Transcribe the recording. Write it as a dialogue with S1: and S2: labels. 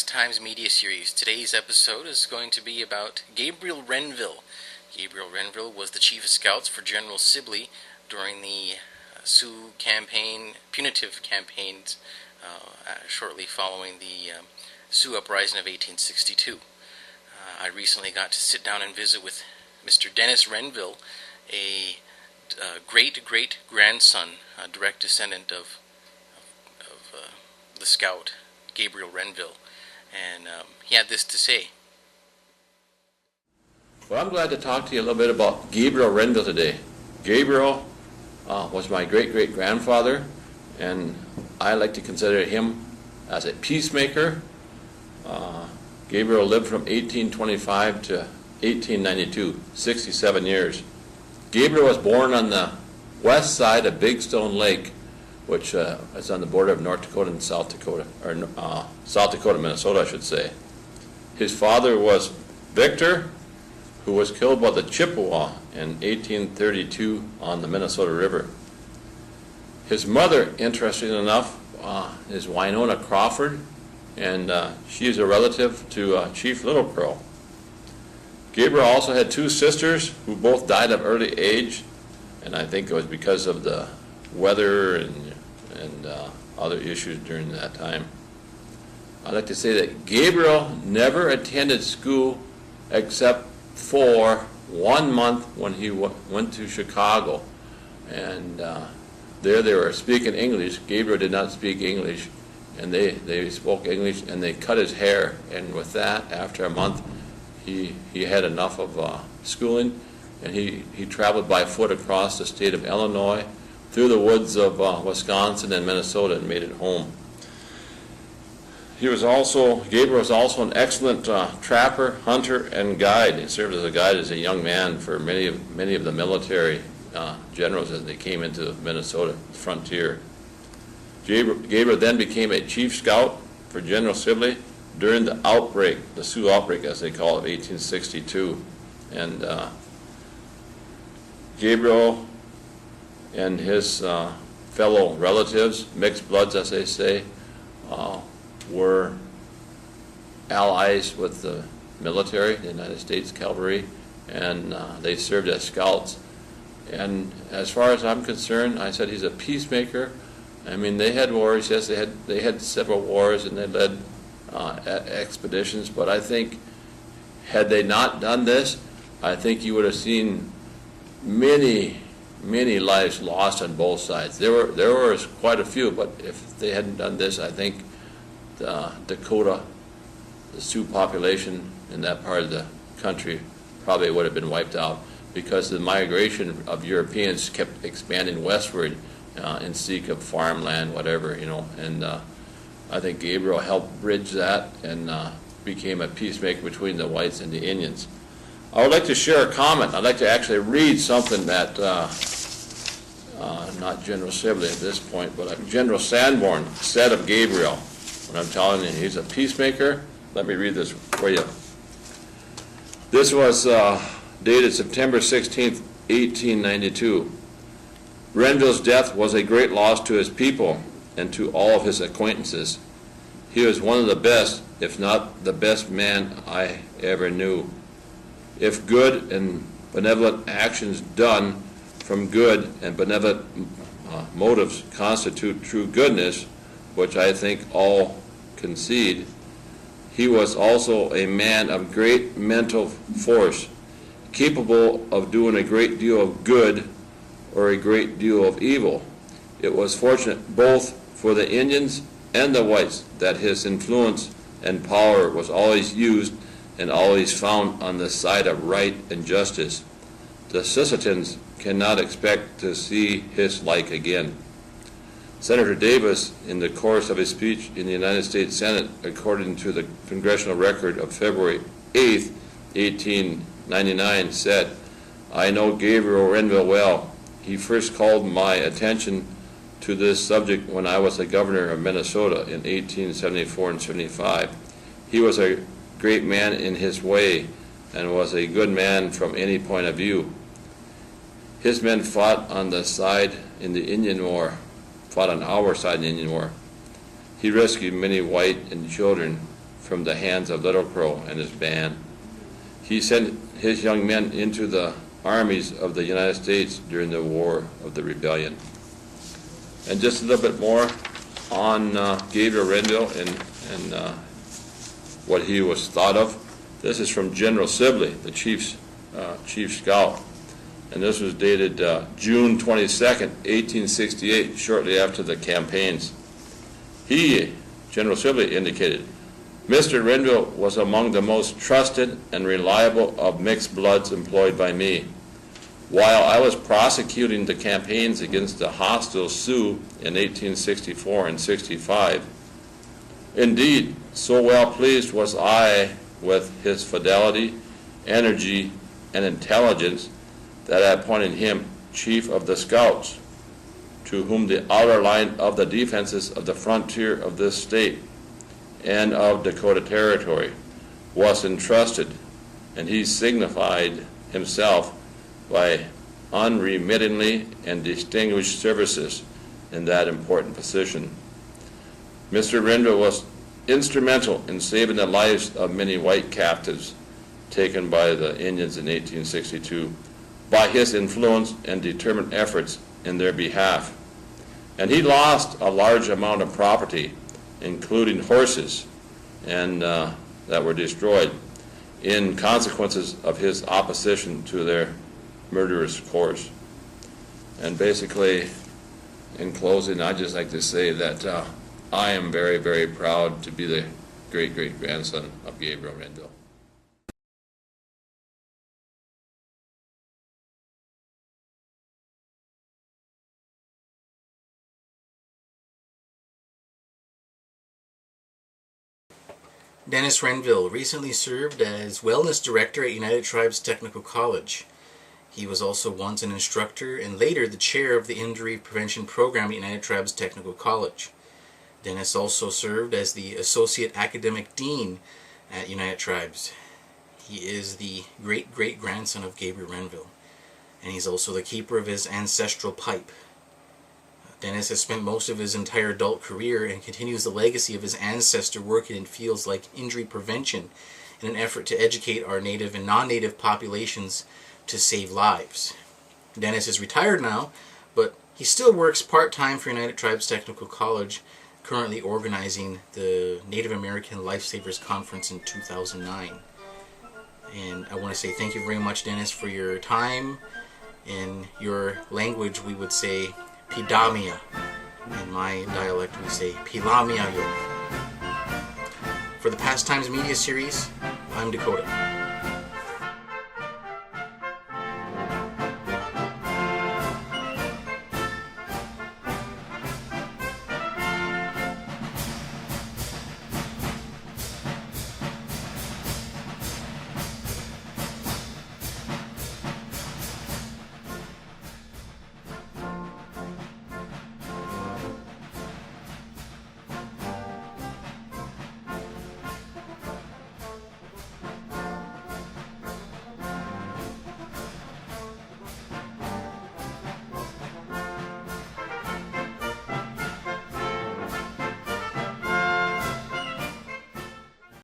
S1: Times Media Series. Today's episode is going to be about Gabriel Renville. Gabriel Renville was the chief of scouts for General Sibley during the Sioux campaign, punitive campaigns, shortly following the Sioux uprising of 1862. I recently got to sit down and visit with Mr. Dennis Renville, a great-great-grandson, a direct descendant of the scout Gabriel Renville. And he had this to say.
S2: Well, I'm glad to talk to you a little bit about Gabriel Renville today. Gabriel was my great-great-grandfather, and I like to consider him as a peacemaker. Gabriel lived from 1825 to 1892, 67 years. Gabriel was born on the west side of Big Stone Lake, which is on the border of North Dakota and South Dakota, or South Dakota, Minnesota, I should say. His father was Victor, who was killed by the Chippewa in 1832 on the Minnesota River. His mother, interestingly enough, is Winona Crawford, and she is a relative to Chief Little Crow. Gabriel also had two sisters who both died of early age, and I think it was because of the weather and other issues during that time. I'd like to say that Gabriel never attended school except for 1 month when he went to Chicago, and there they were speaking English. Gabriel did not speak English, and they spoke English, and they cut his hair, and with that, after a month, he had enough of schooling, and he traveled by foot across the state of Illinois, through the woods of Wisconsin and Minnesota, and made it home. Gabriel was also an excellent trapper, hunter, and guide. He served as a guide as a young man for many of the military generals as they came into Minnesota frontier. Gabriel then became a chief scout for General Sibley during the outbreak, the Sioux outbreak as they call it, of 1862. And Gabriel and his fellow relatives, mixed bloods as they say, were allies with the military, the United States Cavalry, and they served as scouts. And as far as I'm concerned, I said he's a peacemaker. I mean, they had wars, yes, they had several wars, and they led expeditions, but I think had they not done this, I think you would have seen many lives lost on both sides. There were quite a few, but if they hadn't done this, I think Dakota, the Sioux population in that part of the country probably would have been wiped out, because the migration of Europeans kept expanding westward in seek of farmland, whatever, and I think Gabriel helped bridge that and became a peacemaker between the whites and the Indians. I would like to share a comment. I'd like to actually read something that, not General Sibley at this point, but General Sanborn said of Gabriel. When I'm telling you he's a peacemaker, let me read this for you. This was dated September 16th, 1892. Renville's death was a great loss to his people and to all of his acquaintances. He was one of the best, if not the best man I ever knew. If good and benevolent actions done from good and benevolent motives constitute true goodness, which I think all concede, he was also a man of great mental force, capable of doing a great deal of good or a great deal of evil. It was fortunate both for the Indians and the whites that his influence and power was always used and always found on the side of right and justice. The Sissetons cannot expect to see his like again. Senator Davis, in the course of his speech in the United States Senate, according to the congressional record of February 8, 1899, said, "I know Gabriel Renville well. He first called my attention to this subject when I was the governor of Minnesota in 1874 and 75. He was a great man in his way and was a good man from any point of view. His men fought on the side in the Indian War, fought on our side in the Indian War. He rescued many white and children from the hands of Little Crow and his band. He sent his young men into the armies of the United States during the War of the Rebellion." And just a little bit more on Gabriel Renville and what he was thought of. This is from General Sibley, the chief scout. And this was dated June 22nd, 1868, shortly after the campaigns. He, General Sibley, indicated, "Mr. Renville was among the most trusted and reliable of mixed bloods employed by me. While I was prosecuting the campaigns against the hostile Sioux in 1864 and 65, indeed, so well pleased was I with his fidelity, energy, and intelligence that I appointed him chief of the scouts, to whom the outer line of the defenses of the frontier of this state and of Dakota Territory was entrusted, and he signified himself by unremittingly and distinguished services in that important position. Mr. Renville was instrumental in saving the lives of many white captives taken by the Indians in 1862 by his influence and determined efforts in their behalf. And he lost a large amount of property, including horses, and that were destroyed in consequences of his opposition to their murderous course." And basically, in closing, I'd just like to say that I am very, very proud to be the great-great-grandson of Gabriel Renville.
S1: Dennis Renville recently served as Wellness Director at United Tribes Technical College. He was also once an instructor and later the chair of the Injury Prevention Program at United Tribes Technical College. Dennis also served as the Associate Academic Dean at United Tribes. He is the great-great-grandson of Gabriel Renville, and he's also the keeper of his ancestral pipe. Dennis has spent most of his entire adult career and continues the legacy of his ancestor working in fields like injury prevention in an effort to educate our native and non-native populations to save lives. Dennis is retired now, but he still works part-time for United Tribes Technical College, currently organizing the Native American Lifesavers Conference in 2009. And I want to say thank you very much, Dennis, for your time. In your language, we would say Pidamia. In my dialect, we say Pilamia yo. For the Pastimes Media Series, I'm Dakota.